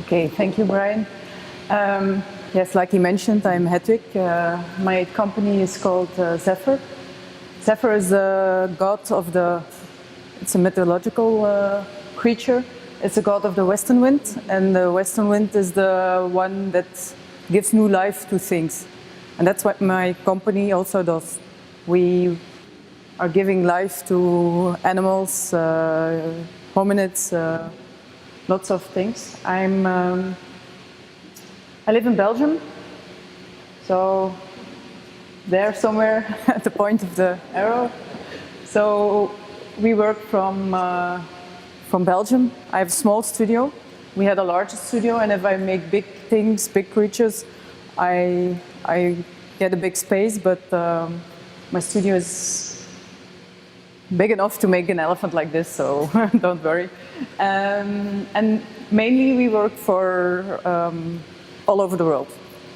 Okay, thank you, Brian. Yes, like you mentioned, I'm Hedwig. My company is called Zephyr. Zephyr is a god of the, it's a mythological creature. It's a god of the western wind, and the western wind is the one that gives new life to things. And that's what my company also does. We are giving life to animals, hominids, lots of things. I live in Belgium, so there somewhere at the point of the arrow. So we work from Belgium. I have a small studio. We had a larger studio, and if I make big things, big creatures, I get a big space, but my studio is big enough to make an elephant like this, so don't worry. And mainly we work for all over the world.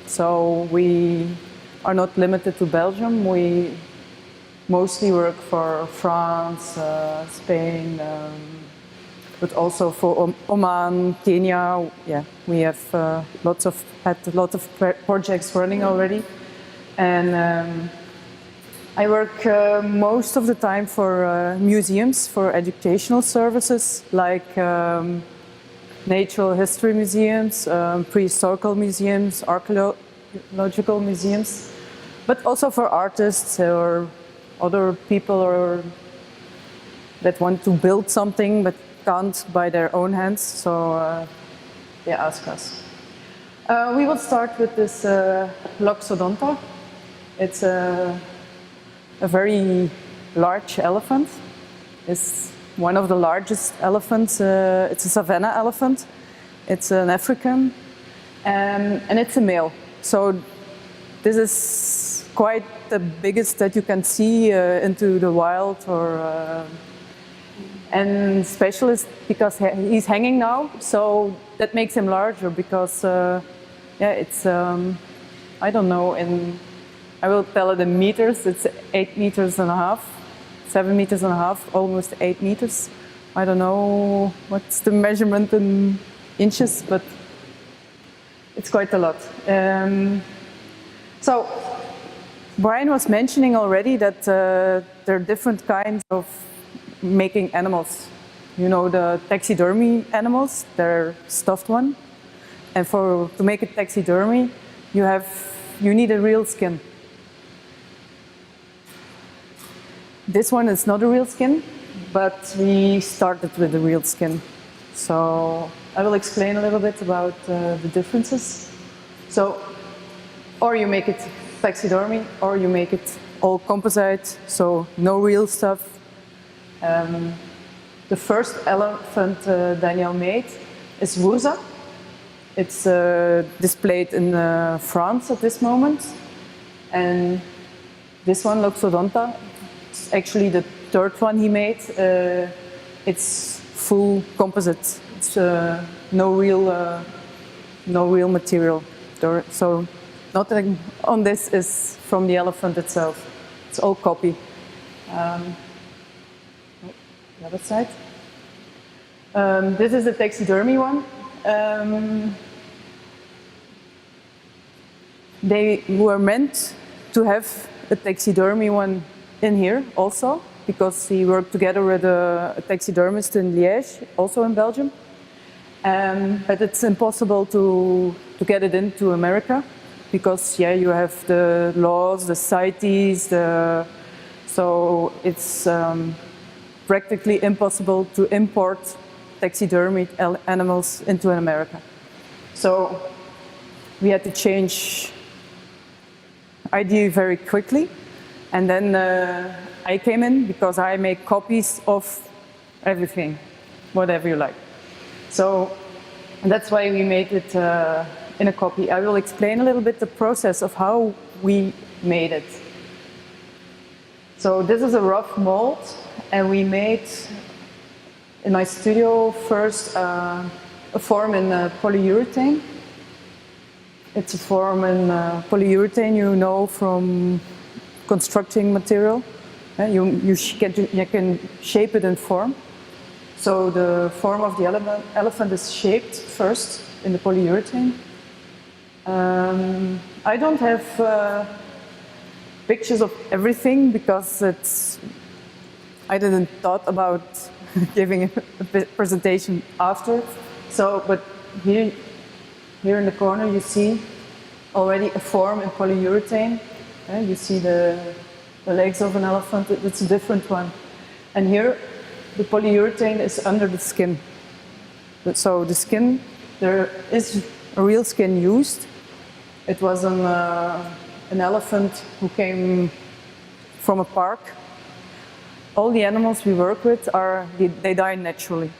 So we are not limited to Belgium. We mostly work for France, Spain, but also for Oman, Kenya. Yeah, we have had a lot of projects running already. And I work most of the time for museums, for educational services, like natural history museums, prehistorical museums, archaeological museums, but also for artists or other people that want to build something but can't by their own hands, so they ask us. We will start with this Loxodonta. It's a very large elephant. It's one of the largest elephants. It's a savanna elephant. It's an African, and it's a male. So this is quite the biggest that you can see into the wild, and special is because he's hanging now. So that makes him larger because it's I don't know, I will tell it in meters. It's 8.5 meters, 7.5 meters, almost 8 meters. I don't know what's the measurement in inches, but it's quite a lot. So Brian was mentioning already that there are different kinds of making animals. You know, the taxidermy animals, they're stuffed one. And to make a taxidermy, you need a real skin. This one is not a real skin, but we started with the real skin. So I will explain a little bit about the differences. So, or you make it taxidermy, or you make it all composite, so no real stuff. The first elephant Daniel made is Wurza. It's displayed in France at this moment. And this one, Loxodonta, actually the third one he made. It's full composite. It's no real material. So nothing on this is from the elephant itself. It's all copy. The other side. This is the taxidermy one. They were meant to have a taxidermy one in here also, because he worked together with a taxidermist in Liège, also in Belgium. But it's impossible to get it into America, because you have the laws, the CITES, so it's practically impossible to import taxidermy animals into America. So we had to change idea very quickly. And then I came in because I make copies of everything, whatever you like. So that's why we made it in a copy. I will explain a little bit the process of how we made it. So this is a rough mold, and we made in my studio first a form in polyurethane. It's a form in polyurethane, you know, from constructing material. You can shape it in form. So the form of the elephant is shaped first, in the polyurethane. I don't have pictures of everything because I didn't thought about giving a presentation after. So, but here in the corner you see already a form in polyurethane. You see the legs of an elephant, it's a different one. And here the polyurethane is under the skin. So the skin, there is a real skin used. It was an elephant who came from a park. All the animals we work with they die naturally.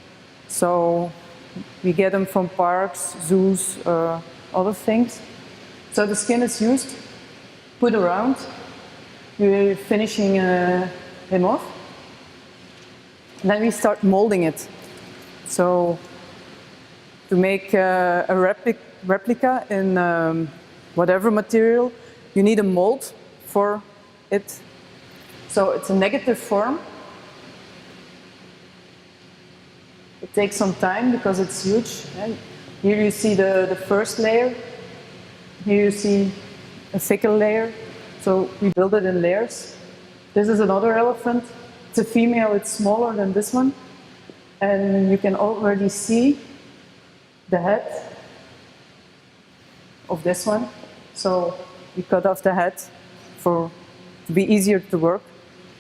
So we get them from parks, zoos, other things. So the skin is used, put around. We're finishing him off. And then we start molding it. So to make a replica in whatever material, you need a mold for it. So it's a negative form. It takes some time because it's huge. Here you see the first layer. Here you see a thicker layer. So we build it in layers. This is another elephant. It's a female, it's smaller than this one. And you can already see the head of this one. So we cut off the head to be easier to work.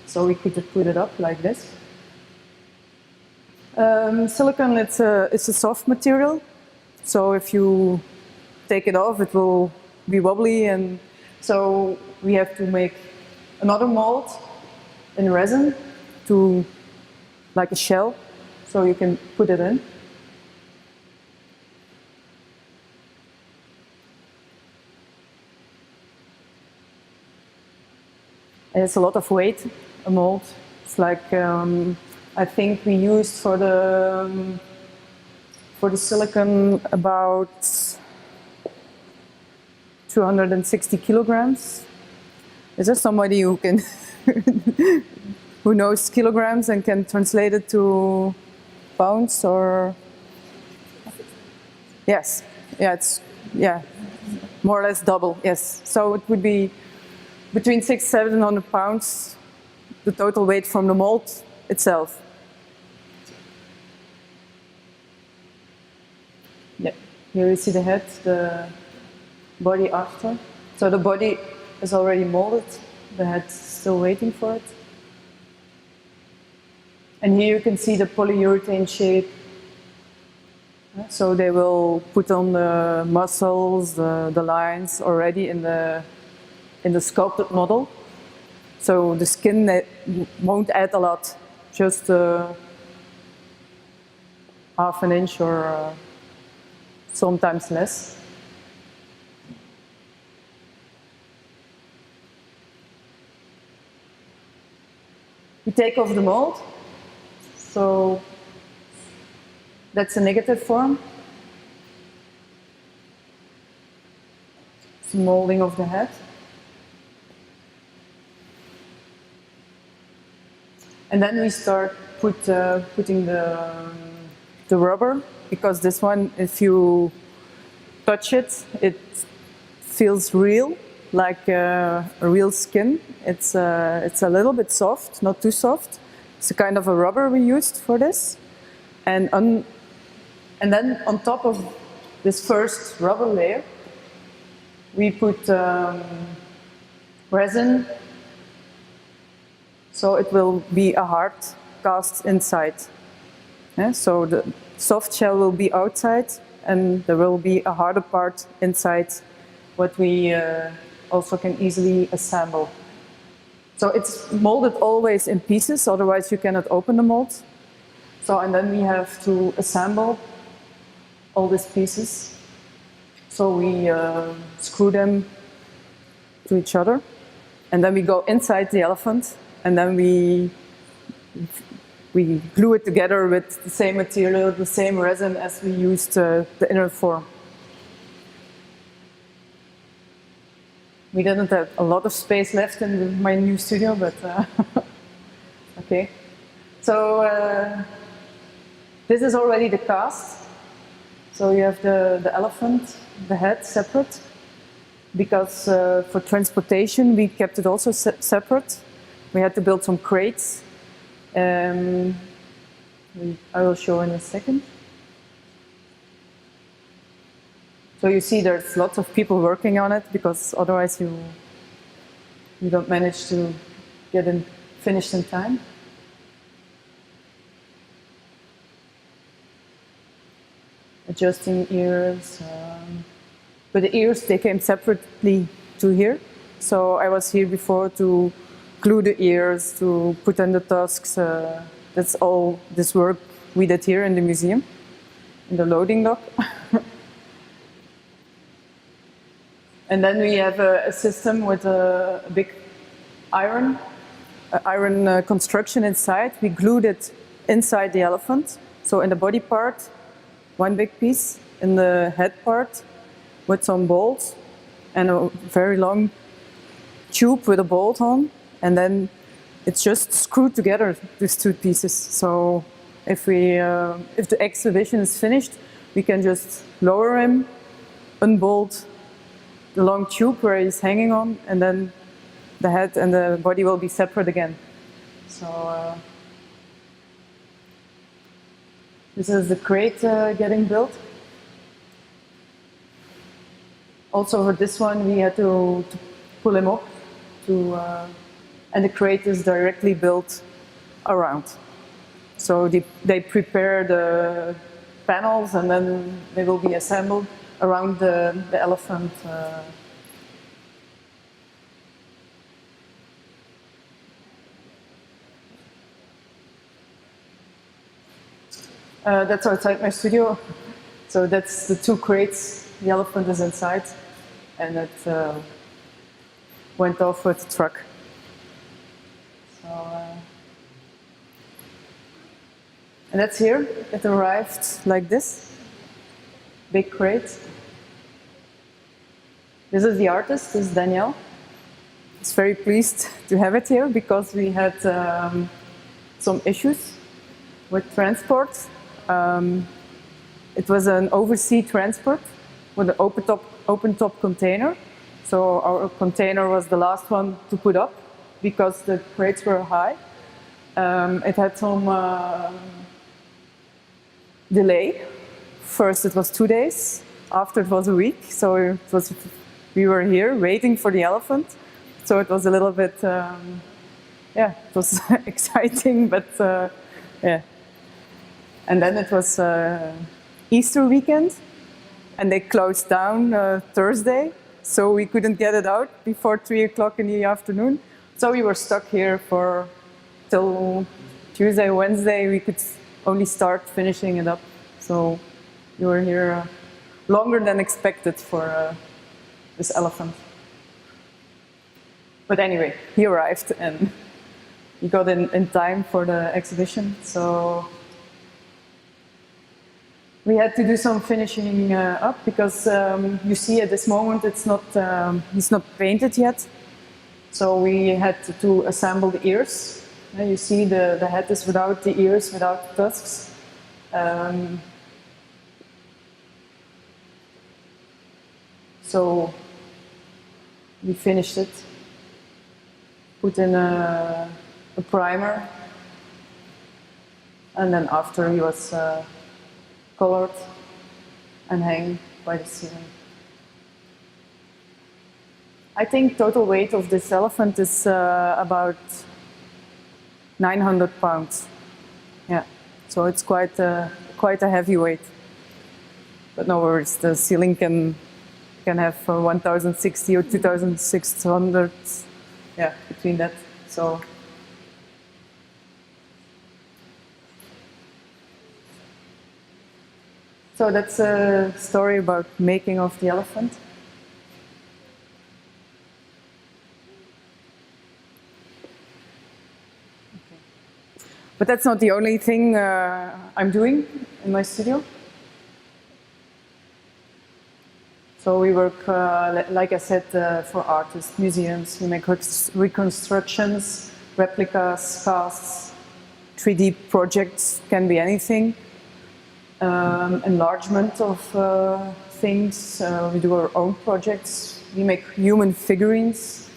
So we could put it up like this. Silicone, it's a soft material. So if you take it off, it will be wobbly. And so we have to make another mold in resin like a shell. So you can put it in. And it's a lot of weight, a mold. It's like, I think we used for the silicon about 260 kilograms. Is there somebody who can, who knows kilograms and can translate it to pounds or? Yes, yeah, more or less double, yes. So it would be between 600 and 700 pounds, the total weight from the mold itself. Yeah, here you see the head, the body after. So the body is already molded, the head's still waiting for it. And here you can see the polyurethane shape. So they will put on the muscles, the lines already in the sculpted model. So the skin won't add a lot, just half an inch or sometimes less. We take off the mold. So that's a negative form. It's the molding of the head. And then we start putting the rubber, because this one, if you touch it, it feels real, like a real skin. It's a little bit soft, not too soft. It's a kind of a rubber we used for this. And then on top of this first rubber layer, we put resin. So it will be a hard cast inside. Yeah, so the soft shell will be outside and there will be a harder part inside, what we also can easily assemble. So it's molded always in pieces, otherwise you cannot open the mold. So, and then we have to assemble all these pieces. So we screw them to each other, and then we go inside the elephant, and then we glue it together with the same material, the same resin as we used the inner form. We didn't have a lot of space left in my new studio, but okay. So this is already the cast. So you have the elephant, the head separate, because for transportation we kept it also separate. We had to build some crates. I will show in a second. So you see there's lots of people working on it, because otherwise you don't manage to get it finished in time. Adjusting ears. But the ears, they came separately to here. So I was here before to glue the ears, to put in the tusks. That's all this work we did here in the museum, in the loading dock. And then we have a system with a big iron construction inside. We glued it inside the elephant. So in the body part, one big piece, in the head part with some bolts and a very long tube with a bolt on, and then it's just screwed together, these two pieces. So if the exhibition is finished, we can just lower him, unbolt the long tube where he's hanging on, and then the head and the body will be separate again. So this is the crate getting built. Also for this one we had to pull him up, and the crate is directly built around. So they prepare the panels and then they will be assembled around the elephant. That's outside my studio. So that's the two crates. The elephant is inside, and it went off with the truck. So, and that's here. It arrived like this, big crate. This is the artist, this is Daniel. He's very pleased to have it here because we had some issues with transport. It was an overseas transport with an open top container. So our container was the last one to put up because the crates were high. It had some delay. First it was 2 days, after it was a week. So we were here waiting for the elephant. So it was a little bit, it was exciting, but yeah. And then it was Easter weekend, and they closed down Thursday, so we couldn't get it out before 3 o'clock in the afternoon. So we were stuck here till Tuesday, Wednesday. We could only start finishing it up. So we were here longer than expected for this elephant. But anyway, he arrived and he got in time for the exhibition. So we had to do some finishing up because you see at this moment it's not painted yet. So we had to assemble the ears. You see the head is without the ears, without the tusks. So we finished it, put in a primer, and then after he was colored and hang by the ceiling. I think total weight of this elephant is about 900 pounds. Yeah, so it's quite a heavy weight. But no worries, the ceiling can have 1,060 or 2,600, yeah, between that. So that's a story about making of the elephant. Okay. But that's not the only thing I'm doing in my studio. So we work, like I said, for artists, museums. We make reconstructions, replicas, casts, 3D projects, can be anything. enlargement of things. We do our own projects. We make human figurines.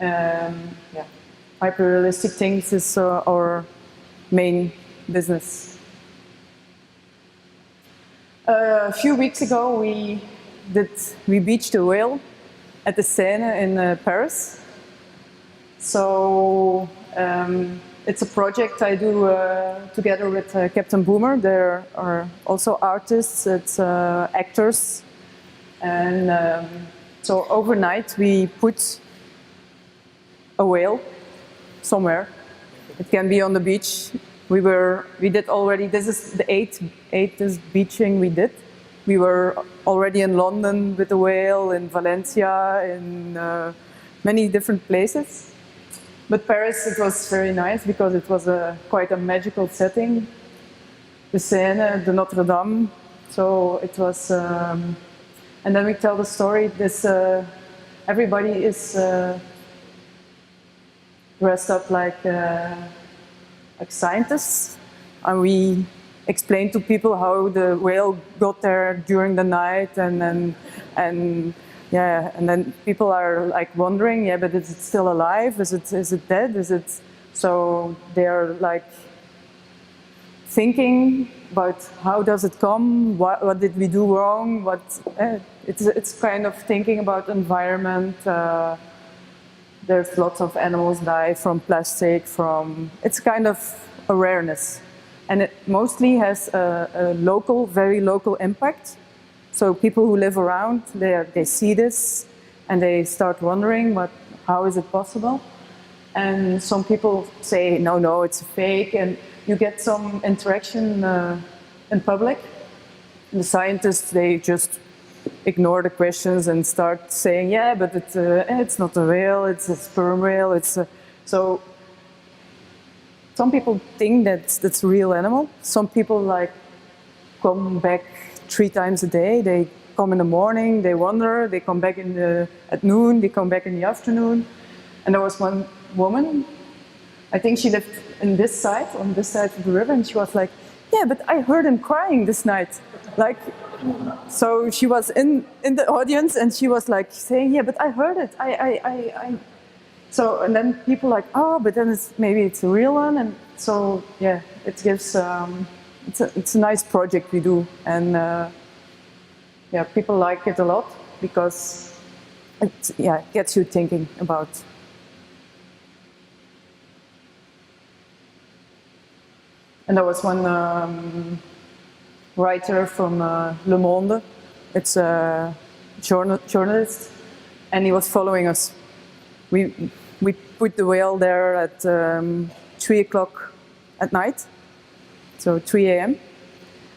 Yeah, hyper-realistic things is our main business. A few weeks ago, we beached a whale at the Seine in Paris. So it's a project I do together with Captain Boomer. There are also artists, it's actors, and so overnight we put a whale somewhere. It can be on the beach. We did already. This is the eighth beaching we did. We were already in London with the whale, in Valencia, in many different places. But Paris, it was very nice because it was quite a magical setting. The Seine, the Notre Dame. So it was, and then we tell the story. Everybody is dressed up like scientists, and we explain to people how the whale got there during the night, and then people are like wondering, yeah, but is it still alive? Is it dead? So they are like thinking about how does it come? What did we do wrong? It's kind of thinking about environment. There's lots of animals die from plastic. It's kind of awareness, and it mostly has a local, very local impact. So people who live around, they see this and they start wondering, how is it possible? And some people say, no, it's a fake, and you get some interaction in public. The scientists, they just ignore the questions and start saying, yeah, but it's not a whale, it's a sperm whale. So some people think that's a real animal. Some people come back 3 times a day. They come in the morning, they wander, they come back at noon, they come back in the afternoon. And there was one woman, I think she lived on this side of the river, and she was like, yeah, but I heard him crying this night. So she was in the audience, and she was like saying, yeah, but I heard it. So, and then people oh, but then maybe it's a real one. And so, yeah, it gives, it's a nice project we do. And yeah, people like it a lot because it gets you thinking about. And there was one writer from Le Monde. It's a journalist, and he was following us. We put the whale there at 3 o'clock at night, so 3 a.m.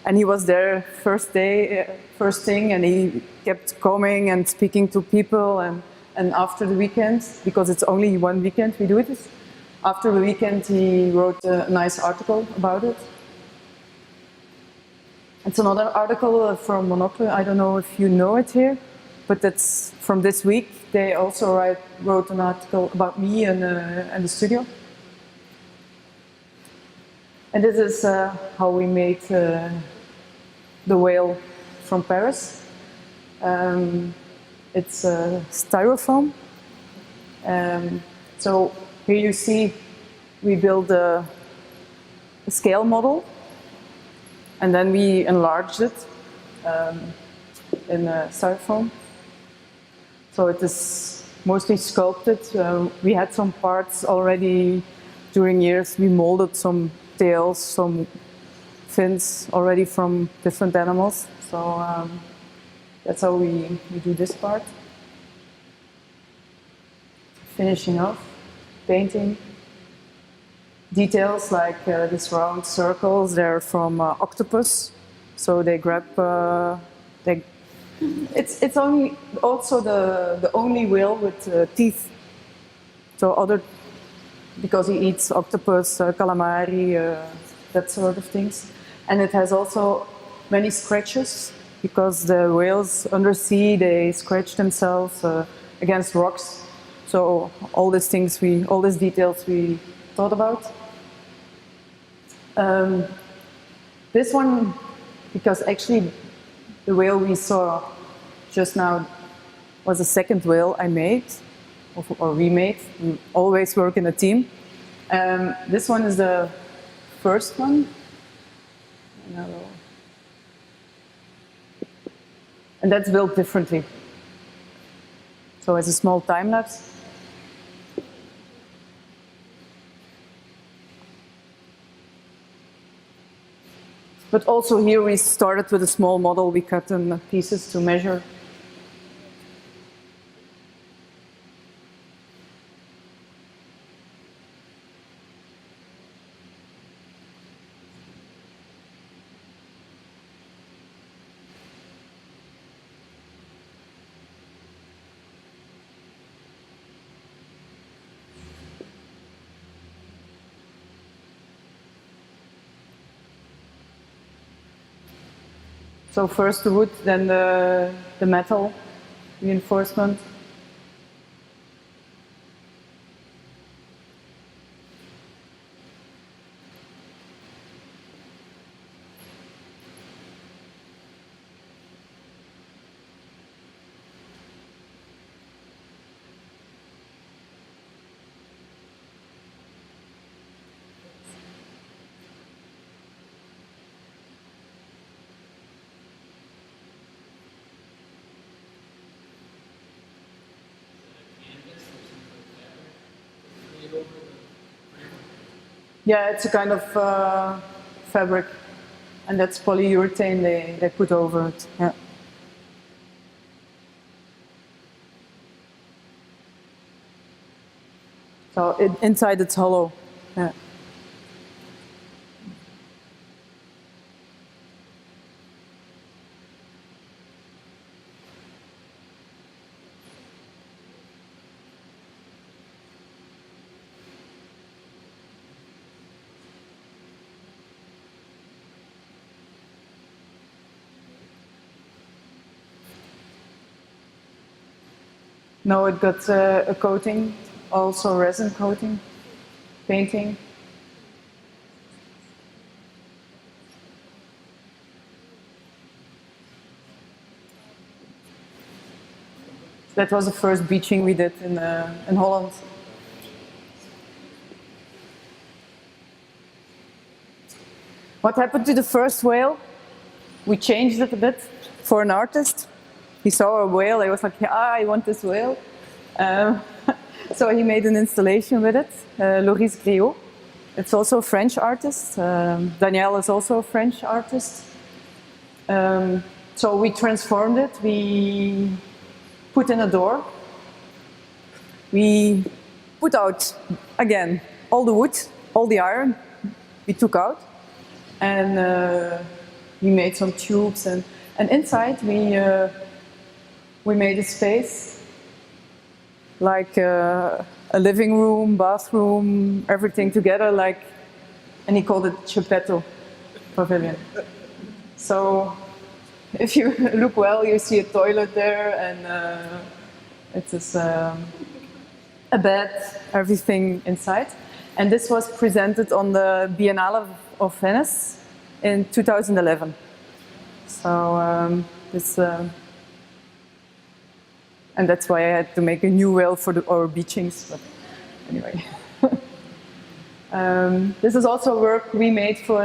And he was there first thing, and he kept coming and speaking to people. And after the weekend, because it's only one weekend we do this, after the weekend he wrote a nice article about it. It's another article from Monocle. I don't know if you know it here, but that's from this week. They also wrote an article about me and the studio. And this is how we made the whale from Paris. It's styrofoam. So here you see we build a scale model, and then we enlarged it in styrofoam. So it is mostly sculpted. We had some parts already during years. We molded some tails, some fins already from different animals. So that's how we do this part. Finishing off, painting. Details like these round circles, they're from octopus. So they grab, it's only also the only whale with teeth. So because he eats octopus, calamari, that sort of things. And it has also many scratches because the whales undersea, they scratch themselves against rocks. So all these details we thought about. This one, because actually the whale we saw just now was the second whale I made, or we made. We always work in a team. This one is the first one. And that's built differently. So it's a small time lapse. But also here we started with a small model. We cut in pieces to measure. So first the wood, then the metal reinforcement. Yeah, it's a kind of fabric, and that's polyurethane they put over it. Yeah. So inside it's hollow. Yeah. No, it got a coating, also resin coating, painting. That was the first beaching we did in Holland. What happened to the first whale? We changed it a bit for an artist. He saw a whale, he was like, yeah, I want this whale. So he made an installation with it, Loris Griot. It's also a French artist. Daniel is also a French artist. So we transformed it, we put in a door. We put out, again, all the wood, all the iron, we took out. And we made some tubes, and inside we made a space, like a living room, bathroom, everything together, like, and he called it Geppetto Pavilion. So if you look well, you see a toilet there, and it is a bed, everything inside. And this was presented on the Biennale of Venice in 2011. So this. And that's why I had to make a new whale for our beachings. But anyway. This is also work we made for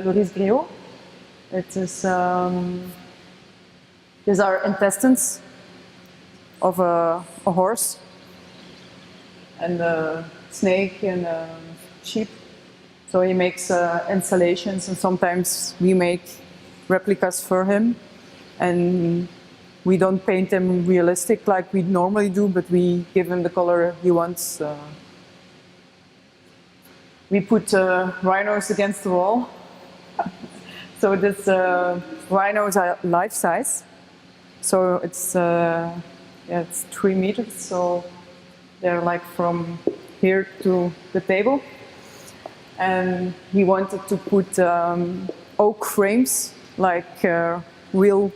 Loris Griot. It is, these are intestines of a horse, and a snake, and a sheep. So he makes installations, and sometimes we make replicas for him. And we don't paint them realistic like we normally do, but we give him the color he wants. We put rhinos against the wall. So this rhinos are life size. So it's 3 meters. So they're like from here to the table. And he wanted to put oak frames, like real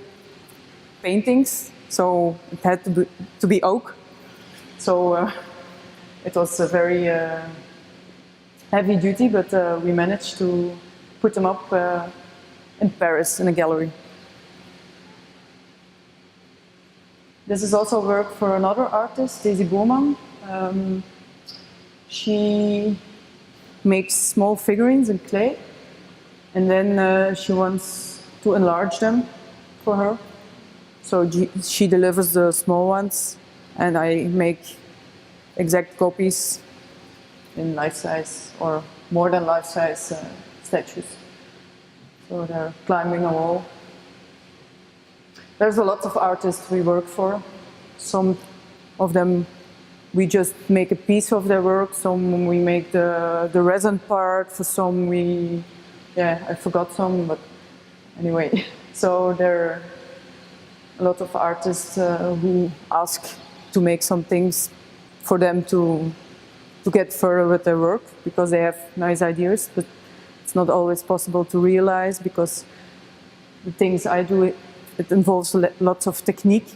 paintings, so it had to be oak. So it was a very heavy duty, but we managed to put them up in Paris in a gallery. This is also work for another artist, Daisy Bowman. She makes small figurines in clay, and then she wants to enlarge them for her. So she delivers the small ones, and I make exact copies in life-size or more than life-size statues. So they're climbing a wall. There's a lot of artists we work for. Some of them we just make a piece of their work. Some we make the resin part. For some I forgot some, but anyway. So there are a lot of artists who ask to make some things for them to get further with their work, because they have nice ideas, but it's not always possible to realize, because the things I do, it involves lots of technique,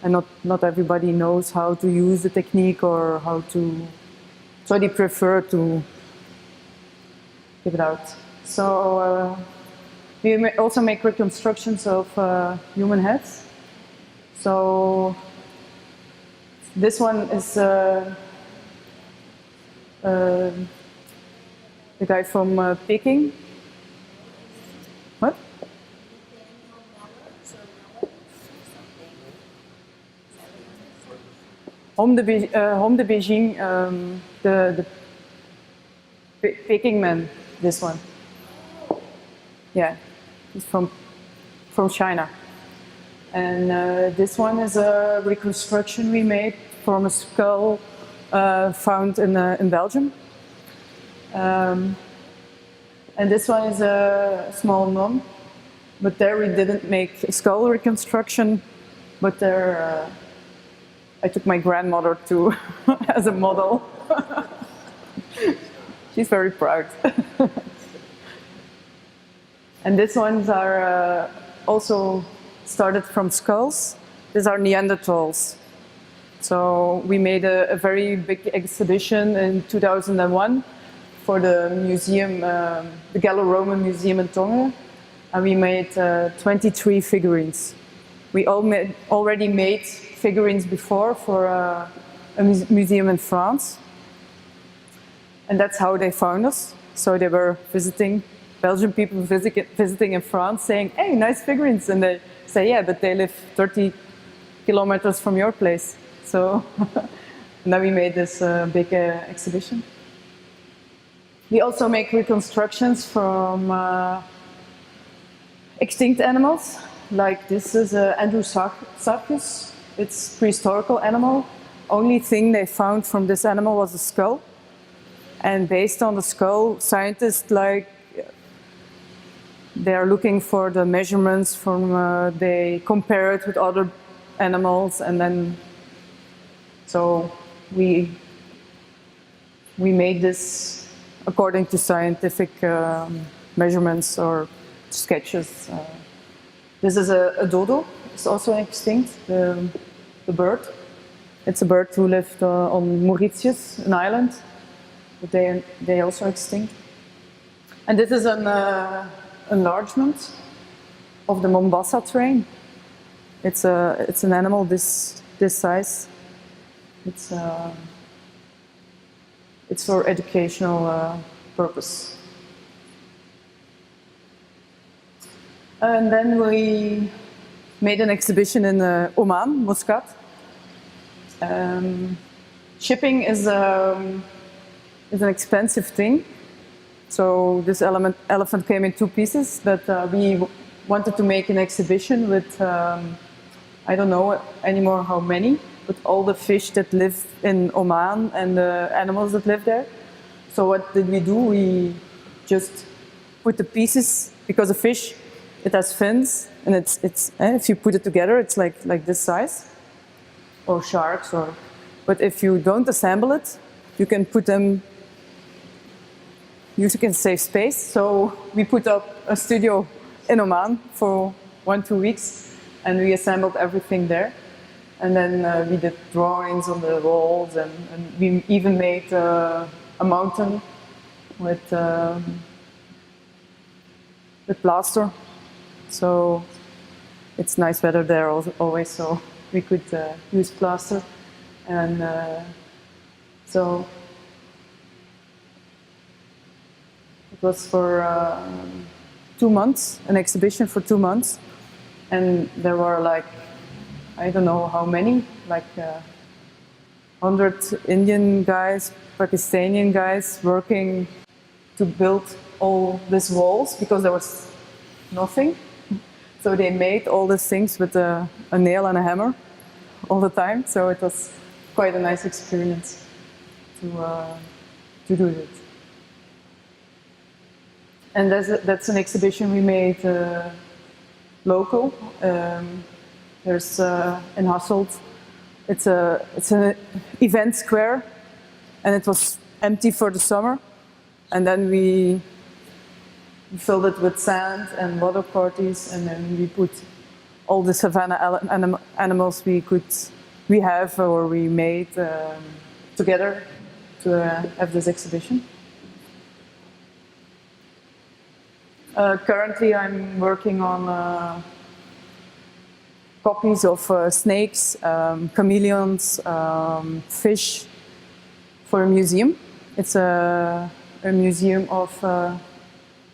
and not everybody knows how to use the technique or how to, so they prefer to give it out. So we also make reconstructions of human heads. So this one is the guy from Peking. What? Home de Beijing, the Peking man, this one. Yeah, he's from China. And this one is a reconstruction we made from a skull found in Belgium. And this one is a small nun, but there we didn't make a skull reconstruction, but there I took my grandmother to as a model. She's very proud. And these ones are also started from skulls. These are Neanderthals. So we made a very big exhibition in 2001 for the museum, the Gallo-Roman Museum in Tonga, and we made 23 figurines. We already made figurines before for a museum in France, and that's how they found us. So they were visiting, Belgian people visiting in France, saying, "Hey, nice figurines," and they say, "Yeah, but they live 30 kilometers from your place." So and then we made this big exhibition. We also make reconstructions from extinct animals. Like this is Andrewsarchus. It's a prehistorical animal. Only thing they found from this animal was a skull. And based on the skull, scientists they are looking for the measurements from, they compare it with other animals, and then, so we made this according to scientific measurements or sketches. This is a dodo. It's also extinct, the bird. It's a bird who lived on Mauritius, an island, but they also extinct. And this is an enlargement of the Mombasa train. It's an animal this size. It's for educational purpose. And then we made an exhibition in Oman, Muscat. Shipping is an expensive thing. So this elephant came in 2 pieces, but we wanted to make an exhibition with, I don't know anymore how many, but all the fish that live in Oman and the animals that live there. So what did we do? We just put the pieces, because a fish, it has fins, and it's if you put it together, it's like this size, or sharks, but if you don't assemble it, you can put them. You can save space. So we put up a studio in Oman for 1-2 weeks, and we assembled everything there. And then we did drawings on the walls, and we even made a mountain with plaster. So it's nice weather there always, so we could use plaster. And so it was for 2 months, an exhibition for 2 months. And there were like, I don't know how many, like 100 Indian guys, Pakistani guys working to build all these walls because there was nothing. So they made all these things with a nail and a hammer all the time. So it was quite a nice experience to do it. And that's an exhibition we made local. There's in Hasselt. It's an event square, and it was empty for the summer. And then we filled it with sand and water parties, and then we put all the savanna animals we have or we made together to have this exhibition. Currently, I'm working on copies of snakes, chameleons, fish for a museum. It's a museum of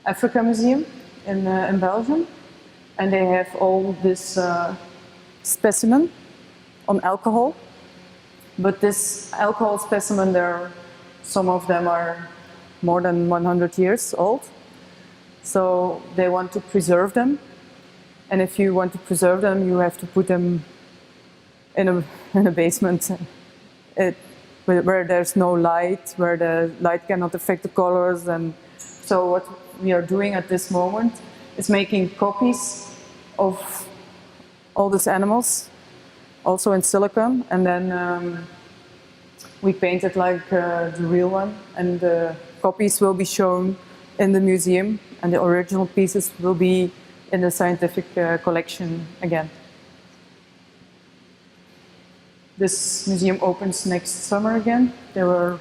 Africa Museum in Belgium, and they have all this specimen on alcohol. But this alcohol specimen, some of them are more than 100 years old, so they want to preserve them. And if you want to preserve them, you have to put them in a basement where there's no light, where the light cannot affect the colors. And so what we are doing at this moment is making copies of all these animals, also in silicone, and then we paint it like the real one, and the copies will be shown in the museum, and the original pieces will be in the scientific collection again. This museum opens next summer again. They were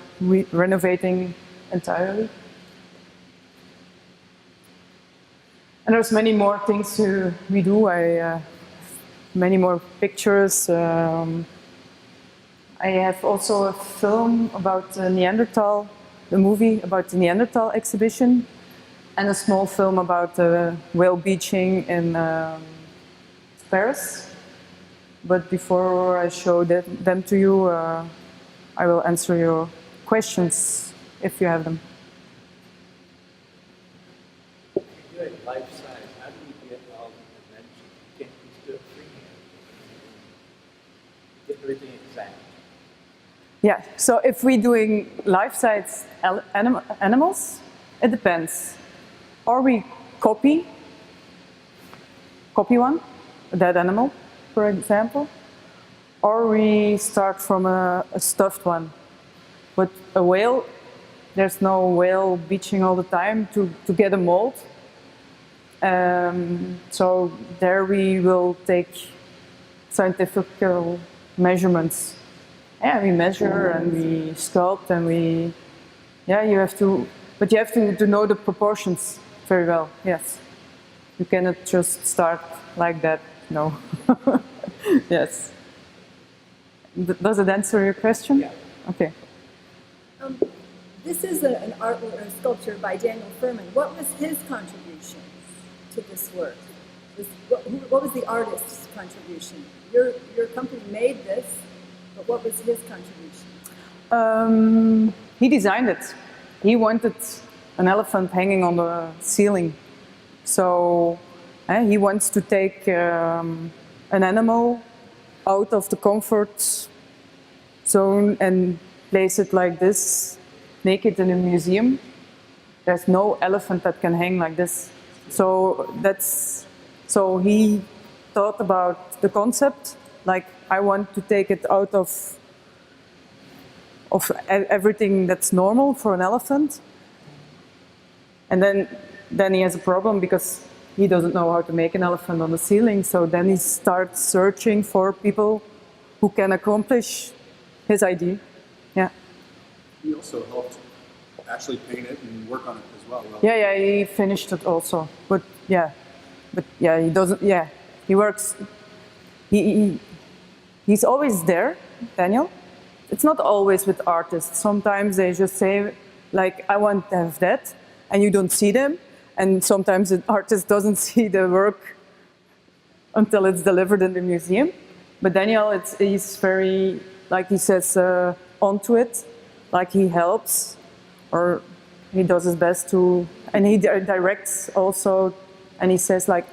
renovating entirely. And there's many more things we do. Many more pictures. I have also a film about Neanderthal, a movie about the Neanderthal exhibition, and a small film about whale beaching in Paris. But before I show them to you, I will answer your questions if you have them. Good, life size. How do you get all the dimensions? You can't just do it freehand. Get everything exact. Yeah, so if we're doing life-size animals, it depends. Or we copy one, a dead animal, for example, or we start from a stuffed one. But a whale, there's no whale beaching all the time to get a mold. So there we will take scientific measurements. Yeah, we measure and we sculpt and you have to know the proportions very well, yes. You cannot just start like that, no. Yes. Does it answer your question? Yeah. Okay. This is an artwork, a sculpture by Daniel Firman. What was his contribution to this work? What was the artist's contribution? Your company made this, but what was his contribution? He designed it. He wanted an elephant hanging on the ceiling. So he wants to take an animal out of the comfort zone and place it like this, naked in a museum. There's no elephant that can hang like this. So he thought about the concept, like I want to take it out of everything that's normal for an elephant. And then he has a problem because he doesn't know how to make an elephant on the ceiling. So then he starts searching for people who can accomplish his idea. Yeah. He also helped actually paint it and work on it as well. Yeah, he finished it also. But yeah, but yeah, he doesn't. Yeah, he works. He's always there, Daniel. It's not always with artists. Sometimes they just say, like, I want to have that, and you don't see them. And sometimes the artist doesn't see the work until it's delivered in the museum. But Daniel, he's very, like he says, onto it. Like he helps, or he does his best to, and he directs also, and he says like,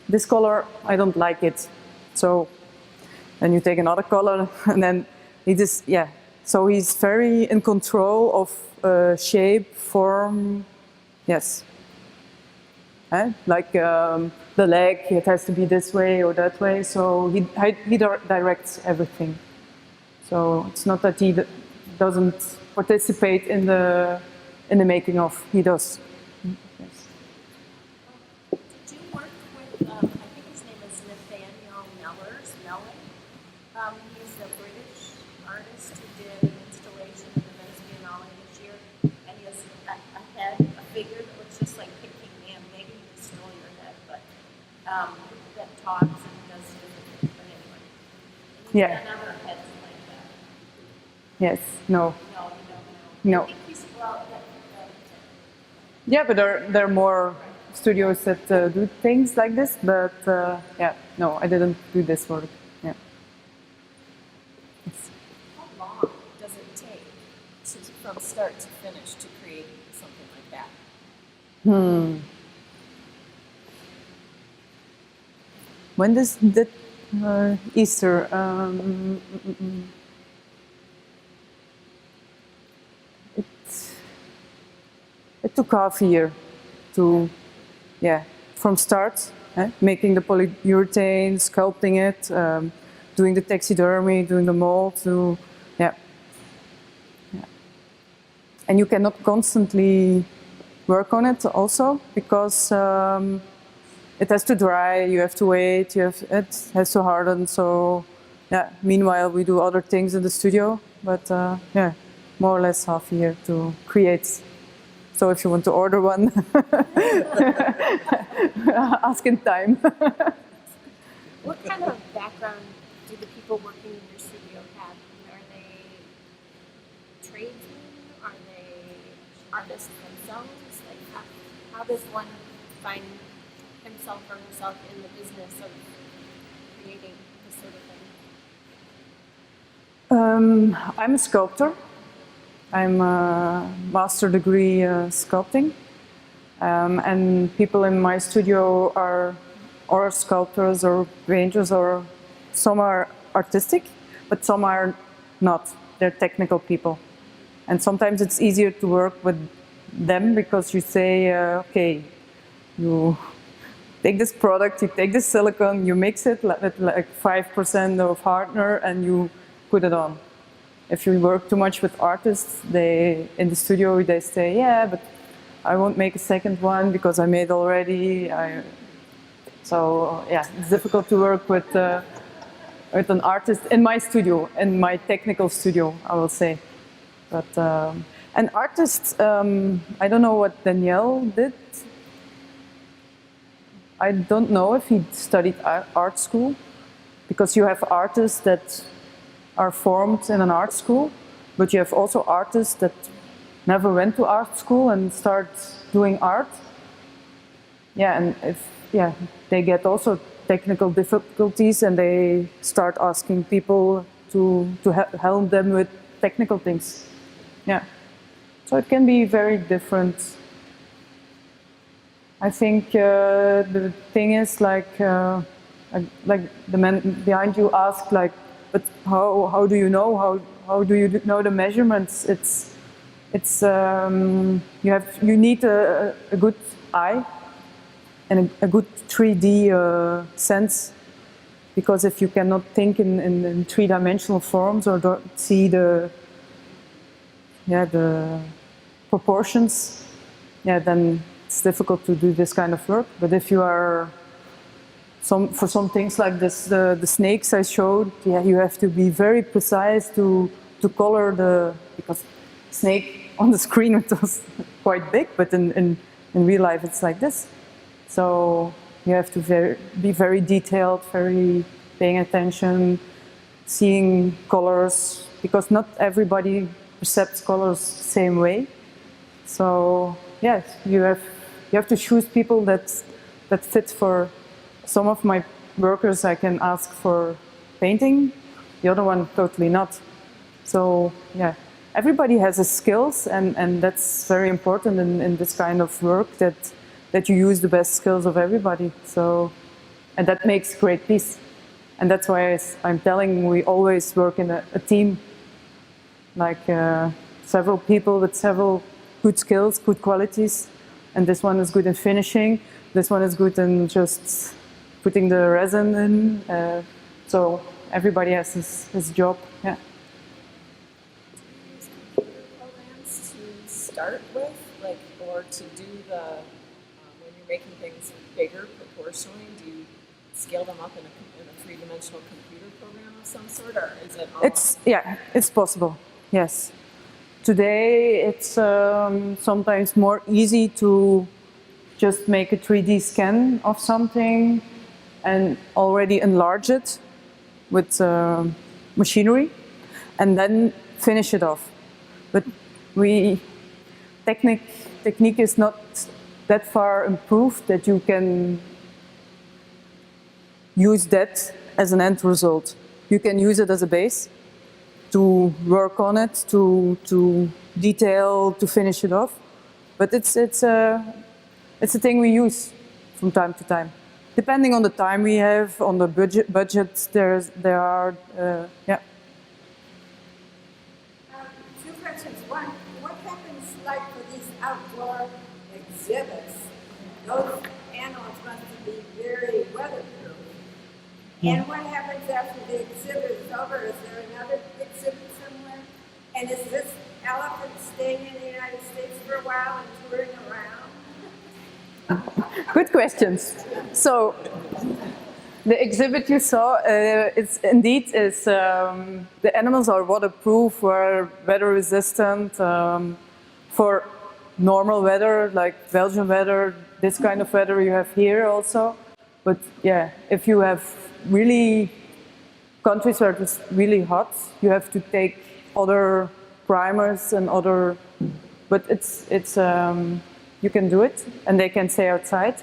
this color, I don't like it. So then you take another color, and then he just, yeah. So he's very in control of shape, form, yes. Like the leg, it has to be this way or that way. So he directs everything. So it's not that he doesn't participate in the making of. He does. Yes. Did you work with, I think his name is Nathaniel Mellon? He's a British artist who did an installation in the Venice Biennale this year, and he has a figure that looks just like Picking Man. Maybe he stole your head, but that talks and does different things. But anyway, Yeah. Another heads like that. Yes. No. No. No. I think he's, well, Yeah, but there are more studios that do things like this. But yeah, no, I didn't do this work. Yeah. Yes. How long does it take from start to finish to create something like that? When does that Easter? It took half a year to, yeah, from start, making the polyurethane, sculpting it, doing the taxidermy, doing the mold, yeah. And you cannot constantly work on it also because it has to dry, you have to wait, it has to harden. So, yeah, meanwhile we do other things in the studio, but yeah, more or less half a year to create. So if you want to order one, ask in time. what kind of background do the people working in your studio have? Are they tradesmen? Are they artists themselves? Like how does one find himself or herself in the business of creating this sort of thing? I'm a sculptor. I'm a master degree sculpting, and people in my studio are or sculptors or painters, or some are artistic, but some are not. They're technical people, and sometimes it's easier to work with them because you say, okay, you take this product, you take this silicone, you mix it with like 5% of hardener, and you put it on. If you work too much with artists, in the studio they say, yeah, but I won't make a second one because I made already. So yeah, it's difficult to work with an artist in my studio, in my technical studio, I will say. But an artist, I don't know what Daniel did. I don't know if he studied art school, because you have artists that are formed in an art school, but you have also artists that never went to art school and start doing art. Yeah, and they get also technical difficulties, and they start asking people to help them with technical things. Yeah, so it can be very different. I think the thing is like the man behind you asked, like, but how do you know? How do you know the measurements? You need a good eye and a good 3D sense, because if you cannot think in three-dimensional forms or don't see the proportions, then it's difficult to do this kind of work. But if you are for some things like this, the snakes I showed, you have to be very precise to color because snake on the screen it was quite big, but in real life it's like this. So You have to be very detailed, very paying attention, seeing colors, because not everybody perceives colors the same way. So yes, you have to choose people that fit for. Some of my workers I can ask for painting, the other one totally not. So yeah, everybody has his skills, and that's very important in this kind of work, that you use the best skills of everybody. So, and that makes great piece. And that's why I'm telling, we always work in a team, like several people with several good skills, good qualities. And this one is good in finishing, this one is good in just putting the resin in. So everybody has his job, yeah. Use computer programs to start with, like, or to do the, when you're making things bigger proportionally, do you scale them up in a three-dimensional computer program of some sort, or is it all? It's possible, yes. Today it's sometimes more easy to just make a 3D scan of something and already enlarge it with machinery and then finish it off. But technique is not that far improved that you can use that as an end result. You can use it as a base to work on it, to detail, to finish it off. But it's a thing we use from time to time. Depending on the time we have, on the budget, there are, yeah. Two questions. One, what happens like for these outdoor exhibits? Those animals must be very weatherproof. And what happens after the exhibit is over? Is there another exhibit somewhere? And is this elephant staying in the United States for a while and touring around? Good questions. So, the exhibit you saw, it's indeed the animals are waterproof, are weather resistant for normal weather, like Belgian weather, this kind of weather you have here also. But yeah, if you have really countries where it's really hot, you have to take other primers and other, but it's you can do it, and they can stay outside.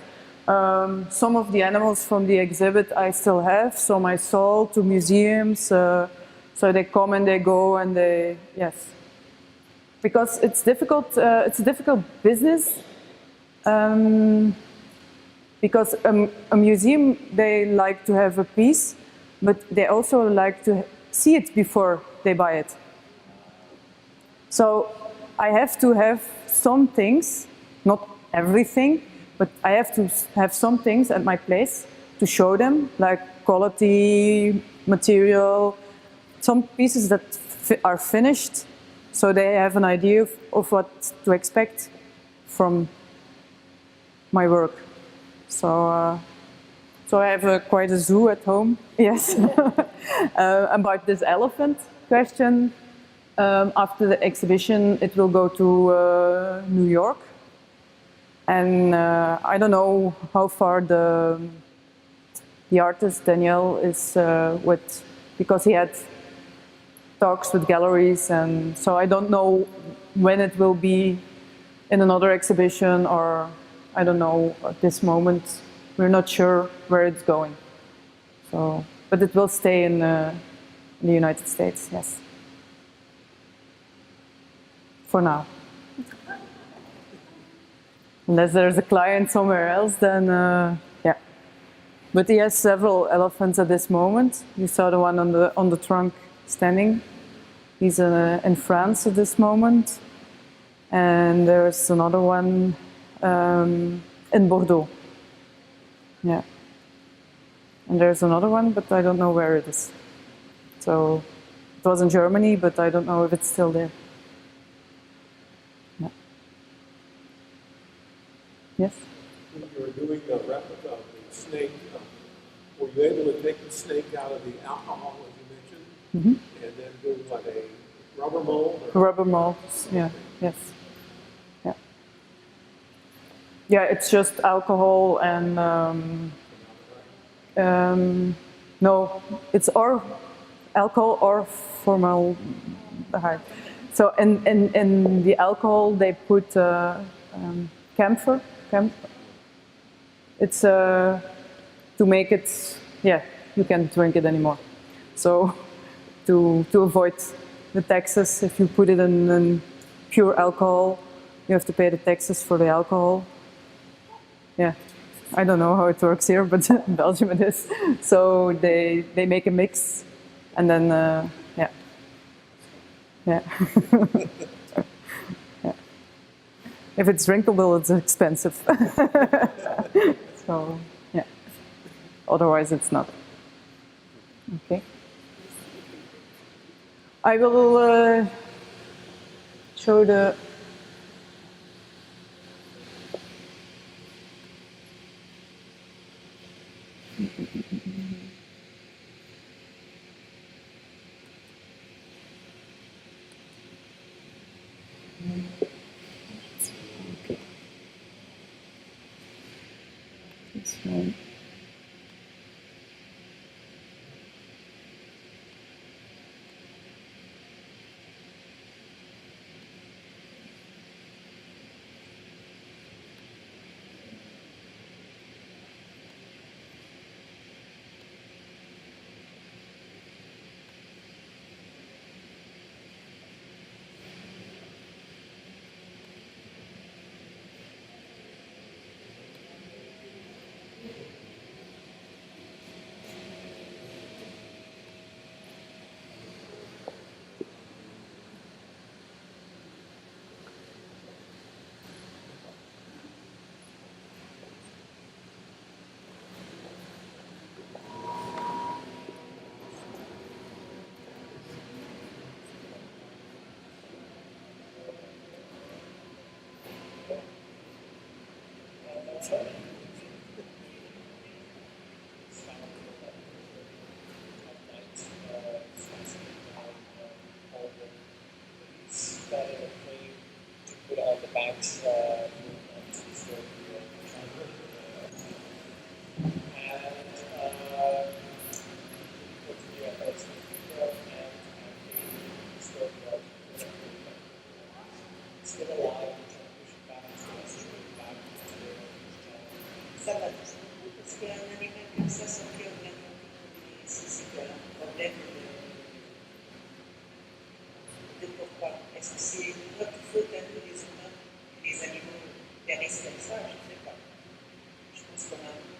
Some of the animals from the exhibit I still have, some I sold to museums, so they come and they go and they, yes. Because it's difficult, it's a difficult business, because a museum, they like to have a piece, but they also like to see it before they buy it. So I have to have some things, not everything, but I have to have some things at my place to show them, like quality, material, some pieces that are finished, so they have an idea of what to expect from my work. So, so I have quite a zoo at home, yes. About this elephant question, after the exhibition, it will go to New York. And I don't know how far the artist Daniel is with, because he had talks with galleries, and so I don't know when it will be in another exhibition, or I don't know at this moment. We're not sure where it's going. So, but it will stay in the United States, yes. For now. Unless there's a client somewhere else, then yeah. But he has several elephants at this moment. You saw the one on the trunk standing. He's in France at this moment, and there's another one in Bordeaux. Yeah. And there's another one, but I don't know where it is. So it was in Germany, but I don't know if it's still there. Yes? When you were doing the replica of the snake, were you able to take the snake out of the alcohol, as you mentioned, and then do what, a rubber mold? Or Rubber molds, yeah, yes. Yeah. Yeah, it's just alcohol and no, it's or alcohol or formaldehyde. So in the alcohol they put camphor. It's to make it, yeah, you can't drink it anymore. So to avoid the taxes, if you put it in pure alcohol, you have to pay the taxes for the alcohol. Yeah, I don't know how it works here, but in Belgium it is. So they make a mix, and then yeah, yeah. Yeah. If it's drinkable, it's expensive. So yeah, otherwise it's not. Okay. I will show the. This one. Parce qu'un animal comme ça, sans cœur, c'est un problème de pourquoi. Est-ce que c'est notre faute à nous, les humains, les animaux, périssent comme ça? Je ne sais pas. Je pense qu'on a